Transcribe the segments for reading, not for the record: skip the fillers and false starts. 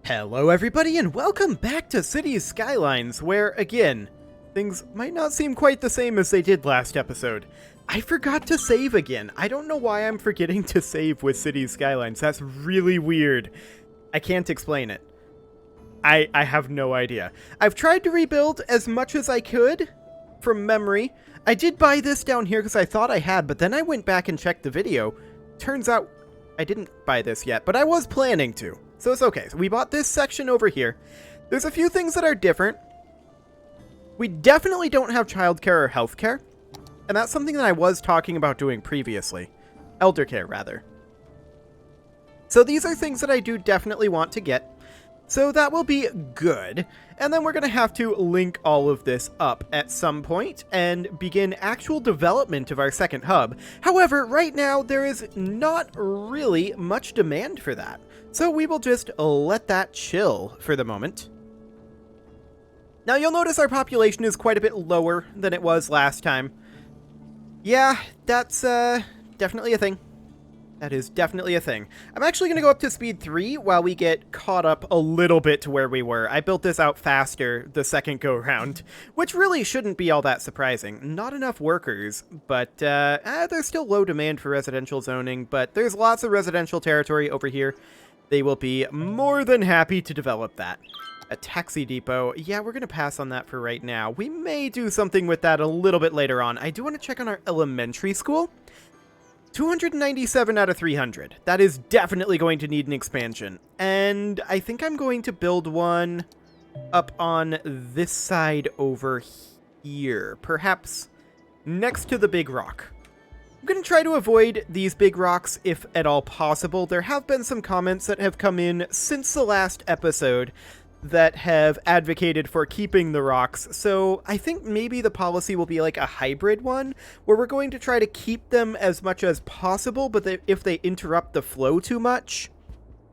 Hello everybody and welcome back to Cities Skylines, where, again, things might not seem quite the same as they did last episode. I forgot to save again. I don't know why I'm forgetting to save with Cities Skylines. That's really weird. I can't explain it. I have no idea. I've tried to rebuild as much as I could from memory. I did buy this down here because I thought I had, but then I went back and checked the video. Turns out I didn't buy this yet, but I was planning to. So it's okay. So we bought this section over here. There's a few things that are different. We definitely don't have childcare or healthcare. And that's something that I was talking about doing previously. Elder care, rather. So these are things that I do definitely want to get. So that will be good. And then we're going to have to link all of this up at some point and begin actual development of our second hub. However, right now there is not really much demand for that. So we will just let that chill for the moment. Now you'll notice our population is quite a bit lower than it was last time. Yeah, that's definitely a thing. That is definitely a thing. I'm actually going to go up to speed 3 while we get caught up a little bit to where we were. I built this out faster the second go-round, which really shouldn't be all that surprising. Not enough workers, but there's still low demand for residential zoning, but there's lots of residential territory over here. They will be more than happy to develop that. A taxi depot. Yeah, we're going to pass on that for right now. We may do something with that a little bit later on. I do want to check on our elementary school. 297 out of 300. That is definitely going to need an expansion. And I think I'm going to build one up on this side over here. Perhaps next to the big rock. I'm going to try to avoid these big rocks if at all possible. There have been some comments that have come in since the last episode that have advocated for keeping the rocks, so I think maybe the policy will be like a hybrid one, where we're going to try to keep them as much as possible, but if they interrupt the flow too much,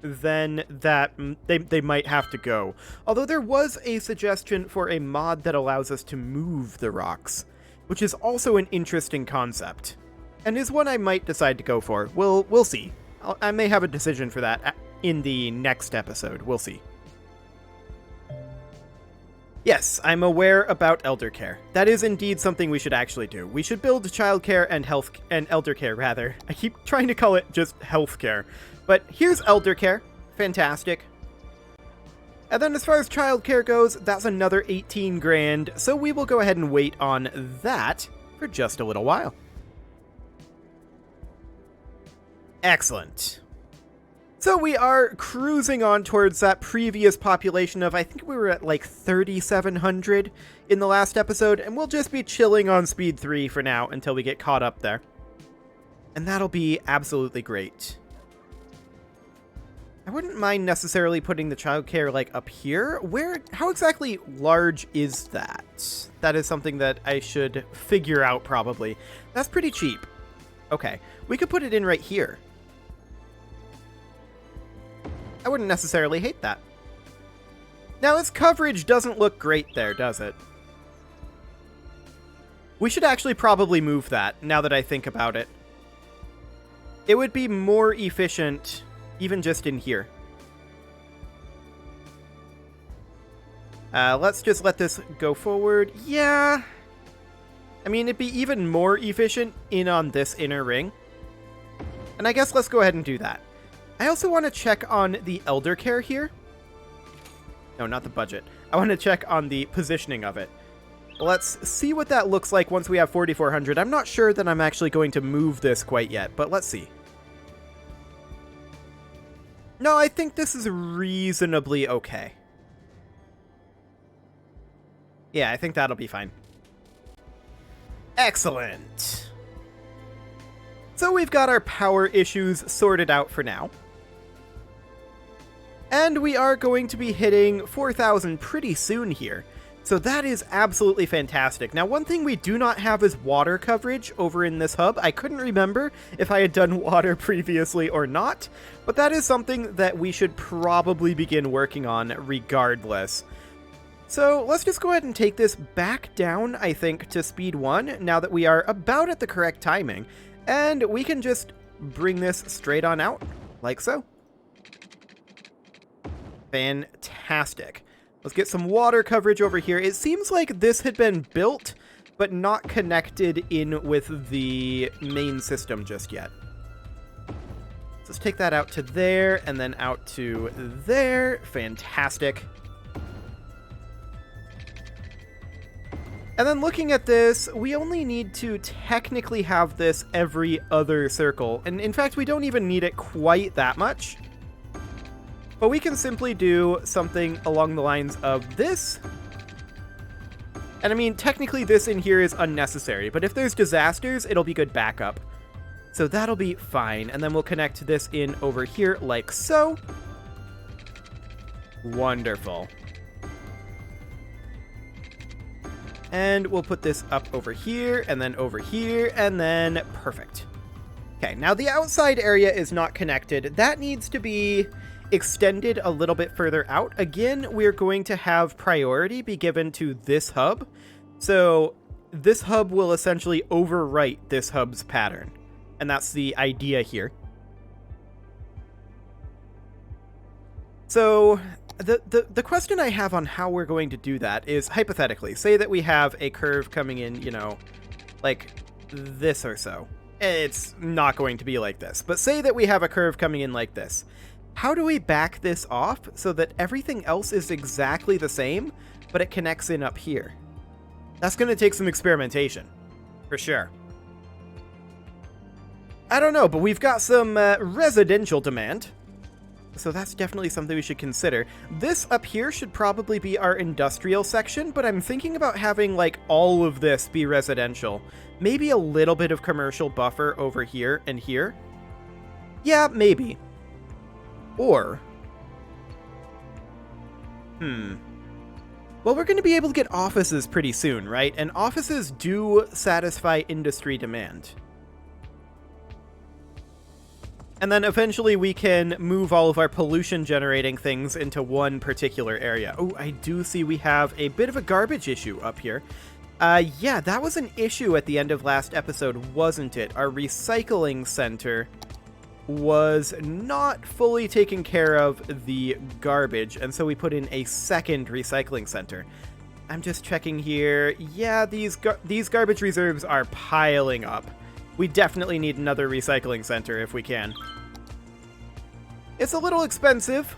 then they might have to go. Although there was a suggestion for a mod that allows us to move the rocks, which is also an interesting concept, and is one I might decide to go for. We'll see. I may have a decision for that in the next episode. We'll see. Yes, I'm aware about elder care. That is indeed something we should actually do. We should build childcare and elder care, rather. I keep trying to call it just healthcare. But here's elder care. Fantastic. And then as far as childcare goes, that's another 18 grand. So we will go ahead and wait on that for just a little while. Excellent. So we are cruising on towards that previous population of, I think we were at like 3,700 in the last episode, and we'll just be chilling on speed 3 for now until we get caught up there. And that'll be absolutely great. I wouldn't mind necessarily putting the childcare like up here. How exactly large is that? That is something that I should figure out probably. That's pretty cheap. Okay, we could put it in right here. I wouldn't necessarily hate that. Now, its coverage doesn't look great there, does it? We should actually probably move that, now that I think about it. It would be more efficient, even just in here. Let's just let this go forward. Yeah. I mean, it'd be even more efficient in on this inner ring. And I guess let's go ahead and do that. I also want to check on the elder care here. No, not the budget. I want to check on the positioning of it. Let's see what that looks like once we have 4,400. I'm not sure that I'm actually going to move this quite yet, but let's see. No, I think this is reasonably okay. Yeah, I think that'll be fine. Excellent. So we've got our power issues sorted out for now. And we are going to be hitting 4,000 pretty soon here. So that is absolutely fantastic. Now, one thing we do not have is water coverage over in this hub. I couldn't remember if I had done water previously or not, but that is something that we should probably begin working on regardless. So let's just go ahead and take this back down, I think, to speed 1, now that we are about at the correct timing. And we can just bring this straight on out, like so. Fantastic. Let's get some water coverage over here. It seems like this had been built, but not connected in with the main system just yet. Let's take that out to there, and then out to there. Fantastic. And then looking at this, we only need to technically have this every other circle. And in fact, we don't even need it quite that much. But we can simply do something along the lines of this. And I mean, technically this in here is unnecessary, but if there's disasters, it'll be good backup. So that'll be fine. And then we'll connect this in over here like so. Wonderful. And we'll put this up over here, and then over here, and then perfect. Okay, now the outside area is not connected. That needs to be extended a little bit further out. Again, we're going to have priority be given to this hub. So this hub will essentially overwrite this hub's pattern. And that's the idea here. So the question I have on how we're going to do that is, hypothetically, say that we have a curve coming in, you know, like this or so. It's not going to be like this, but say that we have a curve coming in like this. How do we back this off so that everything else is exactly the same, but it connects in up here? That's going to take some experimentation, for sure. I don't know, but we've got some residential demand. So that's definitely something we should consider. This up here should probably be our industrial section, but I'm thinking about having like all of this be residential. Maybe a little bit of commercial buffer over here and here. Yeah, maybe. Or... Well, we're going to be able to get offices pretty soon, right? And offices do satisfy industry demand. And then eventually we can move all of our pollution-generating things into one particular area. Oh, I do see we have a bit of a garbage issue up here. Yeah, that was an issue at the end of last episode, wasn't it? Our recycling center was not fully taking care of the garbage, and so we put in a second recycling center. I'm just checking here. Yeah, these garbage reserves are piling up. We definitely need another recycling center if we can. It's a little expensive.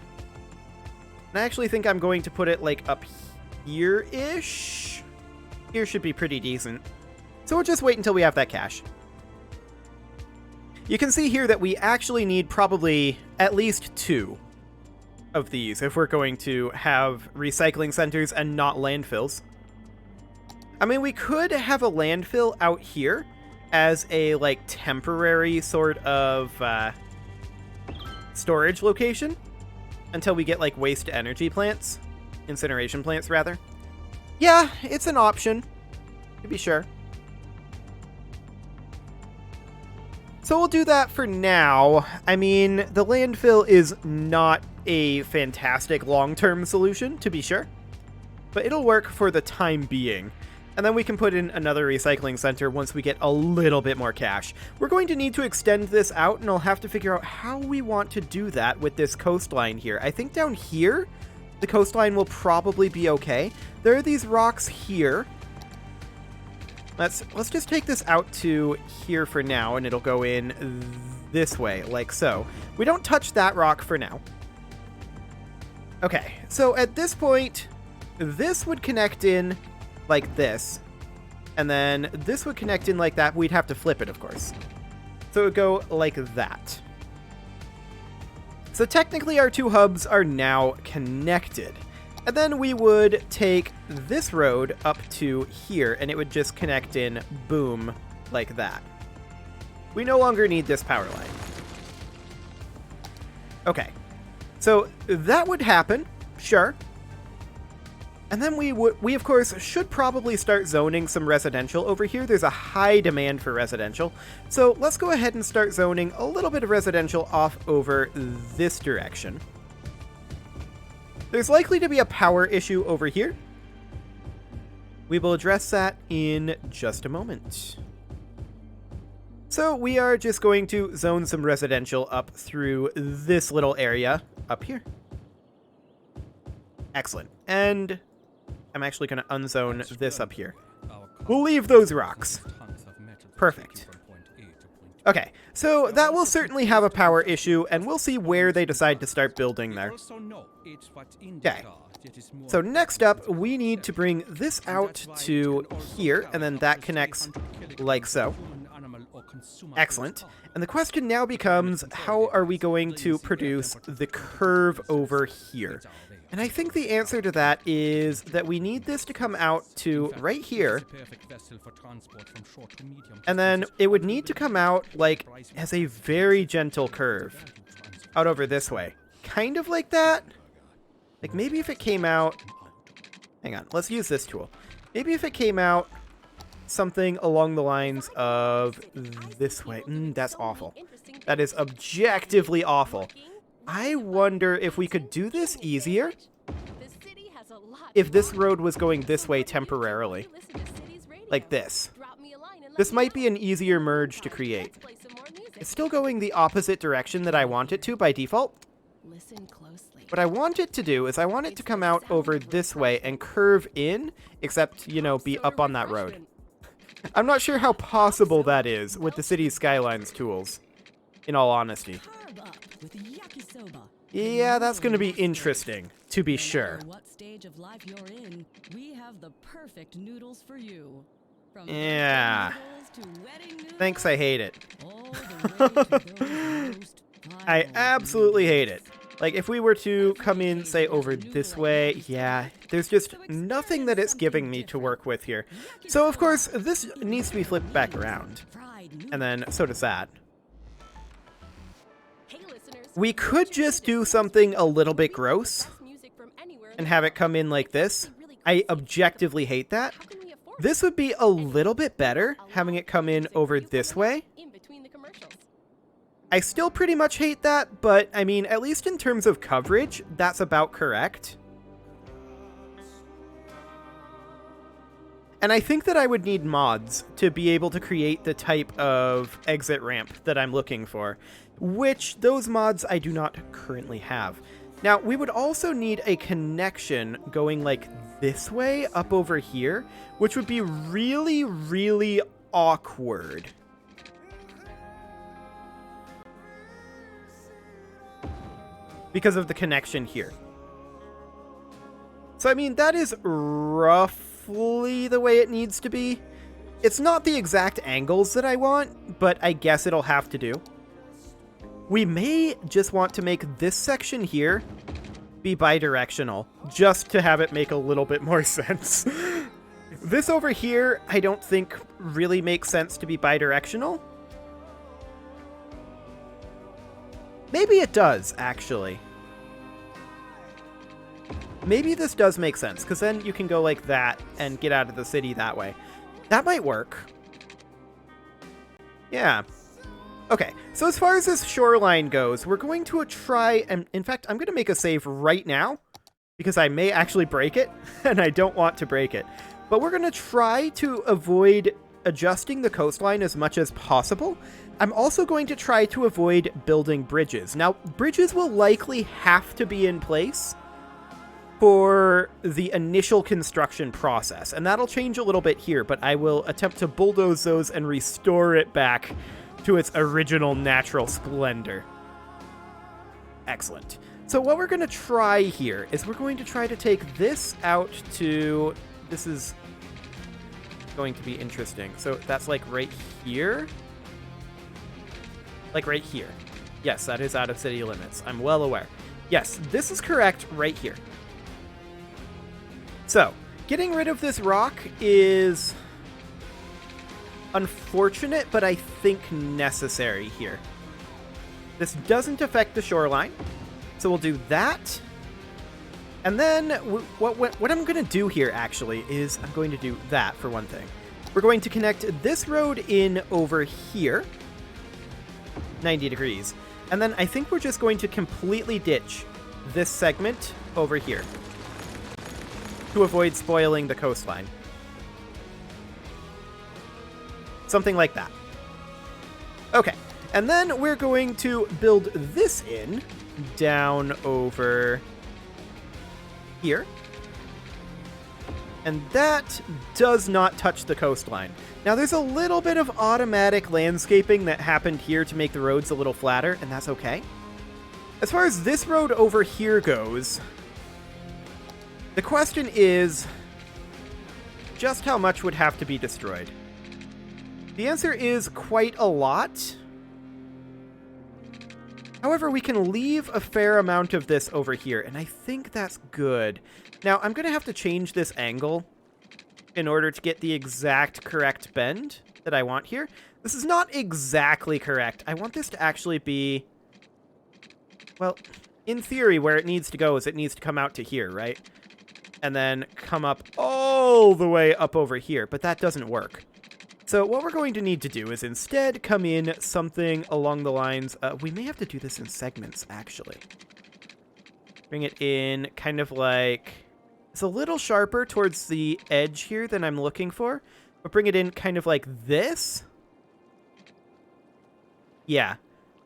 And I actually think I'm going to put it like up here-ish. Here should be pretty decent. So we'll just wait until we have that cash. You can see here that we actually need probably at least 2 of these if we're going to have recycling centers and not landfills. I mean, we could have a landfill out here as a like temporary sort of storage location until we get like waste energy plants, incineration plants rather. Yeah, it's an option, to be sure. So we'll do that for now. I mean, the landfill is not a fantastic long-term solution, to be sure, but it'll work for the time being. And then we can put in another recycling center once we get a little bit more cash. We're going to need to extend this out, and I'll have to figure out how we want to do that with this coastline here. I think down here, the coastline will probably be okay. There are these rocks here. Let's just take this out to here for now, and it'll go in this way, like so. We don't touch that rock for now. Okay, so at this point, this would connect in like this, and then this would connect in like that. We'd have to flip it, of course. So it would go like that. So technically our 2 hubs are now connected. And then we would take this road up to here, and it would just connect in, boom, like that. We no longer need this power line. Okay, so that would happen, sure. And then we of course should probably start zoning some residential over here. There's a high demand for residential. So let's go ahead and start zoning a little bit of residential off over this direction. There's likely to be a power issue over here. We will address that in just a moment. So we are just going to zone some residential up through this little area up here. Excellent. And I'm actually going to unzone this up here. We'll leave those rocks. Perfect. Okay, so that will certainly have a power issue, and we'll see where they decide to start building there. Okay, so next up, we need to bring this out to here, and then that connects like so. Excellent. And the question now becomes, how are we going to produce the curve over here? And I think the answer to that is that we need this to come out to right here. And then it would need to come out like as a very gentle curve out over this way. Kind of like that. Like maybe if it came out, hang on, let's use this tool. Maybe if it came out something along the lines of this way. That's awful. That is objectively awful. I wonder if we could do this easier if this road was going this way temporarily. Like this. This might be an easier merge to create. It's still going the opposite direction that I want it to by default. What I want it to do is I want it to come out over this way and curve in, except, you know, be up on that road. I'm not sure how possible that is with the Cities Skylines tools, in all honesty. Yeah, that's going to be interesting, to be sure. What stage of life you're in, we have the perfect noodles for you. From Yeah. Thanks, I hate it. I absolutely hate it. Like, if we were to come in, say, over this way, yeah, there's just nothing that it's giving me to work with here. So, of course, this needs to be flipped back around. And then, so does that. We could just do something a little bit gross and have it come in like this. I objectively hate that. This would be a little bit better, having it come in over this way. I still pretty much hate that, but I mean, at least in terms of coverage, that's about correct. And I think that I would need mods to be able to create the type of exit ramp that I'm looking for, which those mods I do not currently have. Now, we would also need a connection going like this way up over here, which would be really, really awkward. Because of the connection here. So, I mean, that is roughly the way it needs to be. It's not the exact angles that I want, but I guess it'll have to do. We may just want to make this section here be bidirectional, just to have it make a little bit more sense. This over here, I don't think really makes sense to be bidirectional. Maybe it does, actually. Maybe this does make sense, because then you can go like that and get out of the city that way. That might work. Yeah. Okay, so as far as this shoreline goes, we're going to try, and in fact, I'm going to make a save right now, because I may actually break it, and I don't want to break it. But we're going to try to avoid adjusting the coastline as much as possible. I'm also going to try to avoid building bridges. Now, bridges will likely have to be in place for the initial construction process, and that'll change a little bit here, but I will attempt to bulldoze those and restore it back to its original natural splendor. Excellent. So what we're going to try here is we're going to try to take this out to... This is going to be interesting. So that's like right here. Like right here. Yes, that is out of city limits. I'm well aware. Yes, this is correct right here. So, getting rid of this rock is unfortunate, but I think necessary here. This doesn't affect the shoreline, so we'll do that. And then what I'm going to do here, actually, is I'm going to do that for one thing. We're going to connect this road in over here, 90 degrees. And then I think we're just going to completely ditch this segment over here to avoid spoiling the coastline. Something like that. Okay, and then we're going to build this in down over here. And that does not touch the coastline. Now, there's a little bit of automatic landscaping that happened here to make the roads a little flatter, and that's okay. As far as this road over here goes, the question is, just how much would have to be destroyed? The answer is quite a lot. However, we can leave a fair amount of this over here, and I think that's good. Now, I'm going to have to change this angle in order to get the exact correct bend that I want here. This is not exactly correct. I want this to actually be... Well, in theory, where it needs to go is it needs to come out to here, right? And then come up all the way up over here, but that doesn't work. So what we're going to need to do is instead come in something along the lines... we may have to do this in segments, actually. Bring it in kind of like... It's a little sharper towards the edge here than I'm looking for, but bring it in kind of like this. Yeah,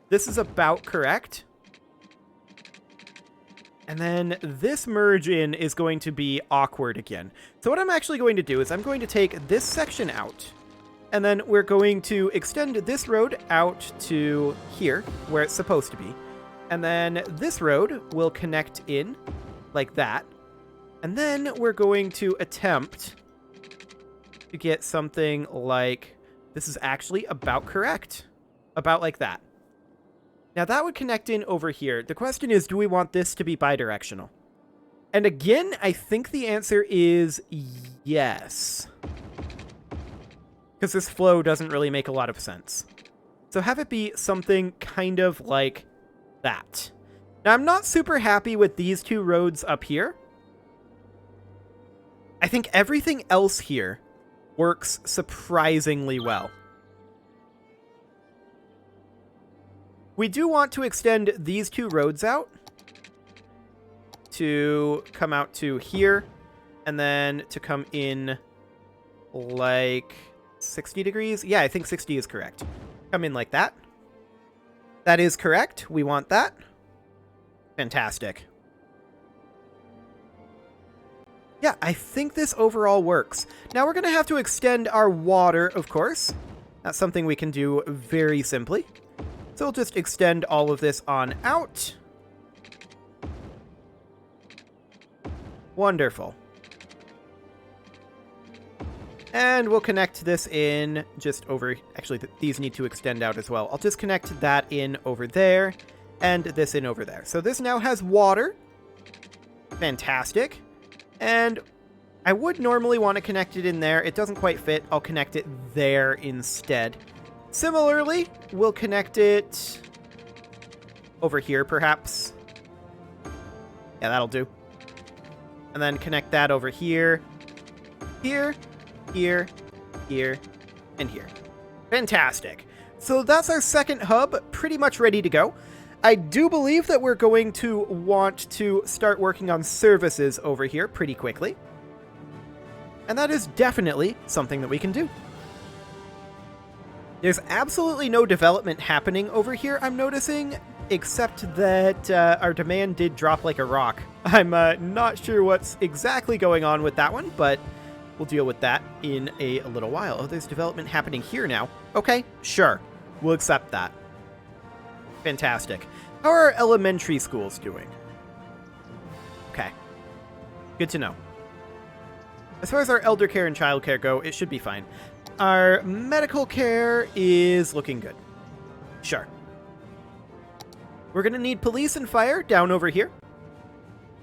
this is about correct. And then this merge in is going to be awkward again. So what I'm actually going to do is I'm going to take this section out, and then we're going to extend this road out to here, where it's supposed to be. And then this road will connect in like that. And then we're going to attempt to get something like, this is actually about correct. About like that. Now that would connect in over here. The question is, do we want this to be bidirectional? And again, I think the answer is yes. Because this flow doesn't really make a lot of sense. So have it be something kind of like that. Now I'm not super happy with these two roads up here. I think everything else here works surprisingly well. We do want to extend these two roads out to come out to here, and then to come in like 60 degrees. Yeah, I think 60 is correct. Come in like that. That is correct. We want that. Fantastic. Yeah, I think this overall works. Now we're going to have to extend our water, of course. That's something we can do very simply. So we'll just extend all of this on out. Wonderful. And we'll connect this in just over... Actually, these need to extend out as well. I'll just connect that in over there and this in over there. So this now has water. Fantastic. And I would normally want to connect it in there. It doesn't quite fit. I'll connect it there instead. Similarly, we'll connect it over here, perhaps. Yeah, that'll do. And then connect that over here, here, here, here, and here. Fantastic. So that's our second hub, pretty much ready to go. I do believe that we're going to want to start working on services over here pretty quickly. And that is definitely something that we can do. There's absolutely no development happening over here, I'm noticing, except that our demand did drop like a rock. I'm not sure what's exactly going on with that one, but we'll deal with that in a little while. Oh, there's development happening here now. Okay, sure. We'll accept that. Fantastic. How are our elementary schools doing? Okay. Good to know. As far as our elder care and child care go, it should be fine. Our medical care is looking good. Sure. We're going to need police and fire down over here.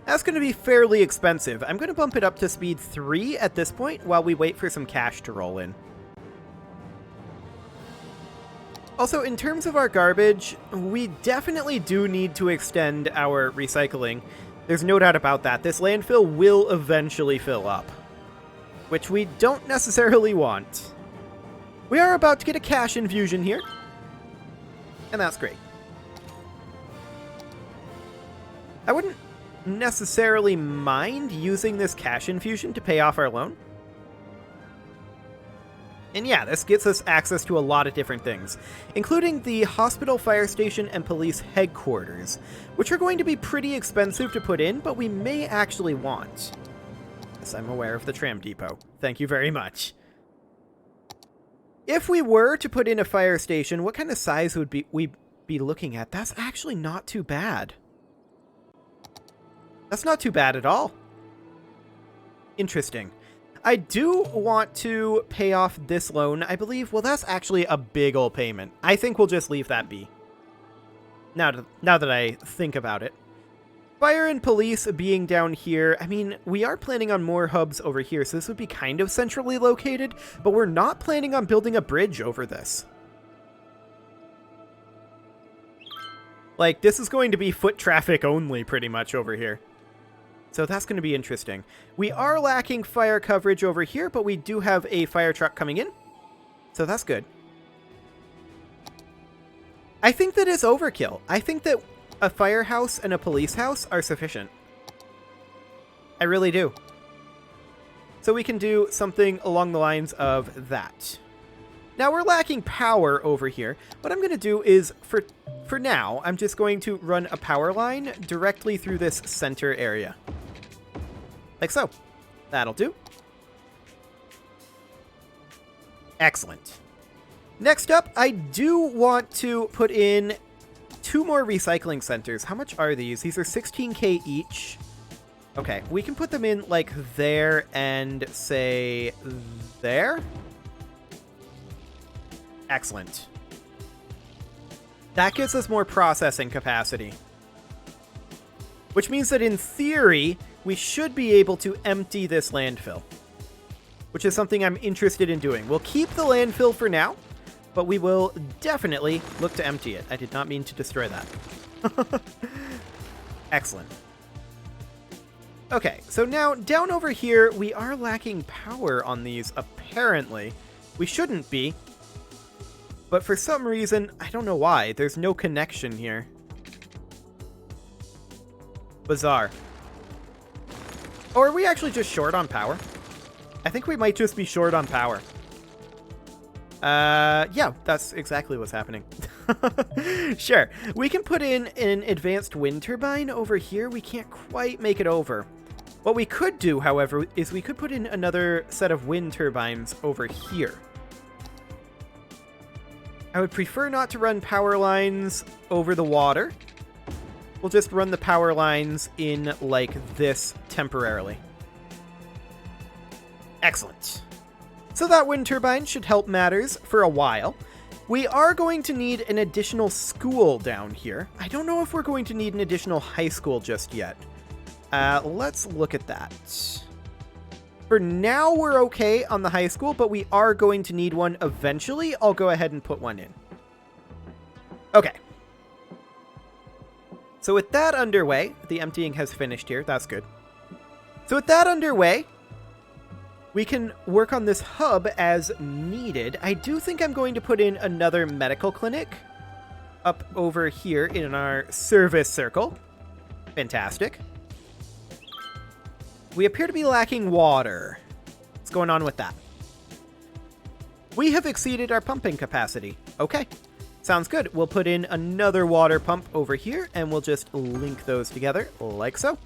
That's going to be fairly expensive. I'm going to bump it up to speed 3 at this point while we wait for some cash to roll in. Also, in terms of our garbage, we definitely do need to extend our recycling. There's no doubt about that. This landfill will eventually fill up, which we don't necessarily want. We are about to get a cash infusion here, and that's great. I wouldn't necessarily mind using this cash infusion to pay off our loan. And yeah, this gets us access to a lot of different things, including the hospital, fire station, and police headquarters, which are going to be pretty expensive to put in, but we may actually want. Yes, I'm aware of the tram depot. Thank you very much. If we were to put in a fire station, what kind of size would we be looking at? That's actually not too bad. That's not too bad at all. Interesting. I do want to pay off this loan, I believe. Well, that's actually a big old payment. I think we'll just leave that be. Now that I think about it. Fire and police being down here, I mean, we are planning on more hubs over here, so this would be kind of centrally located, but we're not planning on building a bridge over this. Like, this is going to be foot traffic only, pretty much, over here. So that's going to be interesting. We are lacking fire coverage over here, but we do have a fire truck coming in. So that's good. I think that is overkill. I think that a firehouse and a police house are sufficient. I really do. So we can do something along the lines of that. Now we're lacking power over here. What I'm going to do is, for now, I'm just going to run a power line directly through this center area. Like so. That'll do. Excellent. Next up, I do want to put in 2 more recycling centers. How much are these? These are 16k each. Okay, we can put them in like there and say there. Excellent. That gives us more processing capacity. Which means that in theory, we should be able to empty this landfill. Which is something I'm interested in doing. We'll keep the landfill for now, but we will definitely look to empty it. I did not mean to destroy that. Excellent. Okay, so now down over here, we are lacking power on these, apparently. We shouldn't be. But for some reason, I don't know why, there's no connection here. Bizarre. Or are we actually just short on power? I think we might just be short on power. Yeah, that's exactly what's happening. Sure. We can put in an advanced wind turbine over here. We can't quite make it over. What we could do, however, is we could put in another set of wind turbines over here. I would prefer not to run power lines over the water. We'll just run the power lines in like this temporarily. Excellent. So that wind turbine should help matters for a while. We are going to need an additional school down here. I don't know if we're going to need an additional high school just yet. Let's look at that. For now, we're okay on the high school, but we are going to need one eventually. I'll go ahead and put one in. Okay. So with that underway, the emptying has finished here. That's good. So with that underway, we can work on this hub as needed. I do think I'm going to put in another medical clinic up over here in our service circle. Fantastic. We appear to be lacking water. What's going on with that? We have exceeded our pumping capacity. Okay. Sounds good. We'll put in another water pump over here, and we'll just link those together like so.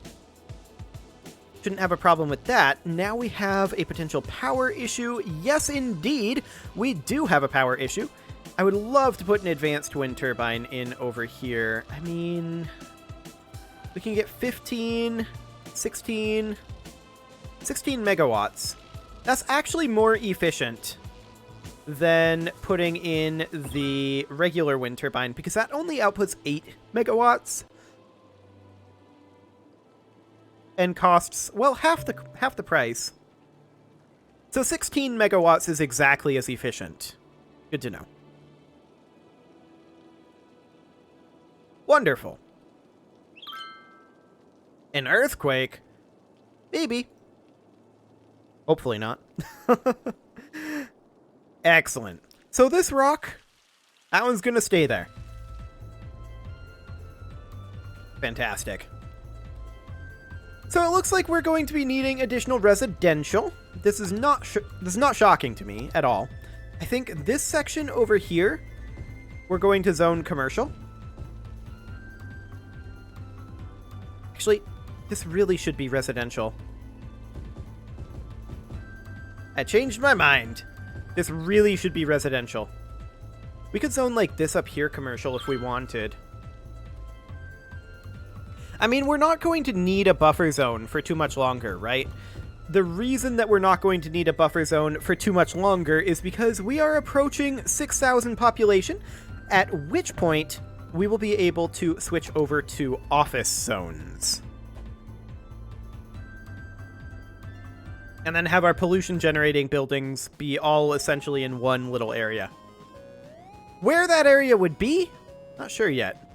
Shouldn't have a problem with that. Now we have a potential power issue. Yes, indeed, we do have a power issue. I would love to put an advanced wind turbine in over here. I mean, we can get 16 megawatts. That's actually more efficient than putting in the regular wind turbine, because that only outputs 8 megawatts. And costs, well, half the price. So 16 megawatts is exactly as efficient. Good to know. Wonderful. An earthquake? Maybe. Hopefully not. Excellent. So this rock, that one's gonna stay there. Fantastic. So it looks like we're going to be needing additional residential. This is not shocking to me at all. I think this section over here, we're going to zone commercial. Actually, this really should be residential. I changed my mind. This really should be residential. We could zone like this up here commercial if we wanted. I mean, we're not going to need a buffer zone for too much longer, right? The reason that we're not going to need a buffer zone for too much longer is because we are approaching 6,000 population, at which point we will be able to switch over to office zones. And then have our pollution-generating buildings be all essentially in one little area. Where that area would be? Not sure yet.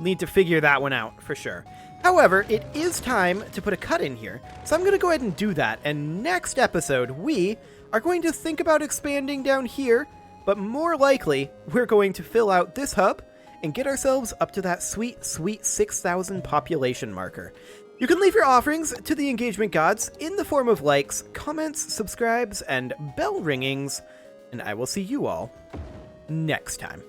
Need to figure that one out for sure. However, it is time to put a cut in here, so I'm going to go ahead and do that. And next episode, we are going to think about expanding down here, but more likely, we're going to fill out this hub and get ourselves up to that sweet, sweet 6,000 population marker. You can leave your offerings to the engagement gods in the form of likes, comments, subscribes, and bell ringings, and I will see you all next time.